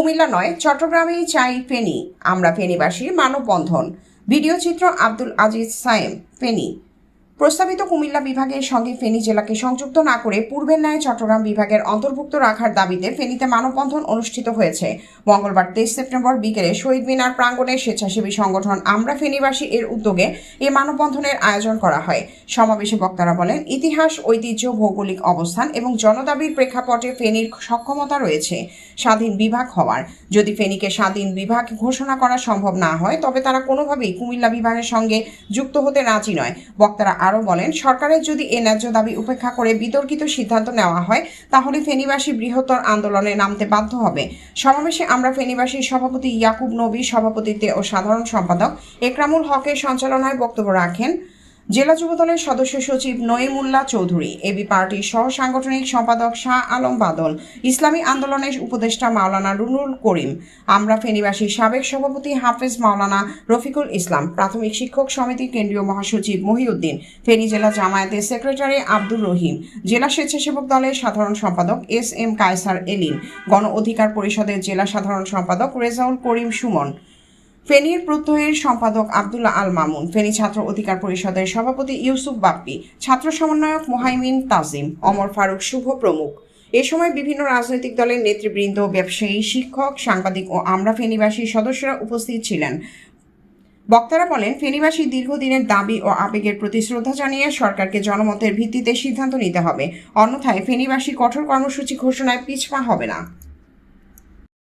কুমিল্লা নয়, চট্টগ্রামেই চাই ফেনী, আমরা ফেনীবাসীর মানববন্ধন। ভিডিও চিত্র আব্দুল আজিজ সায়েম, ফেনী। প্রস্তাবিত কুমিল্লা বিভাগের সঙ্গে ফেনী জেলাকে সংযুক্ত না করে পূর্বের ন্যায় চট্টগ্রাম বিভাগের অন্তর্ভুক্ত রাখার দাবিতে ফেনীতে মানববন্ধন অনুষ্ঠিত হয়েছে। মঙ্গলবার 23 সেপ্টেম্বর বিকেলে শহীদ মিনার প্রাঙ্গণে স্বেচ্ছাসেবী সংগঠন আমরা ফেনীবাসী এর উদ্যোগে এই মানববন্ধনের আয়োজন করা হয়। সমাবেশে বক্তারা বলেন, ইতিহাস, ঐতিহ্য, ভৌগোলিক অবস্থান এবং জনদাবির প্রেক্ষাপটে ফেনীর সক্ষমতা রয়েছে স্বাধীন বিভাগ হওয়ার। যদি ফেনীকে স্বাধীন বিভাগ ঘোষণা করা সম্ভব না হয় তবে তারা কোনোভাবেই কুমিল্লা বিভাগের সঙ্গে যুক্ত হতে রাজি নয়। বক্তারা আরও বলেন, সরকারের যদি এ ন্যায্য দাবি উপেক্ষা করে বিতর্কিত সিদ্ধান্ত নেওয়া হয় তাহলে ফেনীবাসী বৃহত্তর আন্দোলনে নামতে বাধ্য হবে। সমাবেশে আমরা ফেনীবাসীর সভাপতি ইয়াকুব নবীর সভাপতিত্বে ও সাধারণ সম্পাদক একরামুল হকের সঞ্চালনায় বক্তব্য রাখেন জেলা যুবদলের সদস্য সচিব নঈমুল্লাহ চৌধুরী, এবি পার্টির সহ সাংগঠনিক সম্পাদক শাহ আলম বাদল, ইসলামী আন্দোলনের উপদেষ্টা মাওলানা রুনুল করিম, আমরা ফেনীবাসীর সাবেক সভাপতি হাফেজ মাওলানা রফিকুল ইসলাম, প্রাথমিক শিক্ষক সমিতির কেন্দ্রীয় মহাসচিব মহিউদ্দিন, ফেনী জেলা জামায়াতের সেক্রেটারি আব্দুর রহিম, জেলা স্বেচ্ছাসেবক দলের সাধারণ সম্পাদক এস.এম. কায়সার এলিন, গণ অধিকার পরিষদের জেলা সাধারণ সম্পাদক রেজাউল করিম সুমন, ফেনীর প্রত্যয়ের সম্পাদক আব্দুল্লাহ আল মামুন, ফেনী ছাত্র অধিকার পরিষদের সভাপতি ইউসুফ বাপ্পি, ছাত্র সমন্বয়ক মোহাইমিন তাজিম, অমর ফারুক শুভ প্রমুখ। এ সময় বিভিন্ন রাজনৈতিক দলের নেতৃবৃন্দ, ব্যবসায়ী, শিক্ষক, সাংবাদিক ও আমরা ফেনীবাসীর সদস্যরা উপস্থিত ছিলেন। বক্তারা বলেন, ফেনীবাসী দীর্ঘদিনের দাবি ও আবেগের প্রতি শ্রদ্ধা জানিয়ে সরকারকে জনমতের ভিত্তিতে সিদ্ধান্ত নিতে হবে, অন্যথায় ফেনীবাসী কঠোর কর্মসূচি ঘোষণায় পিছপা হবে না।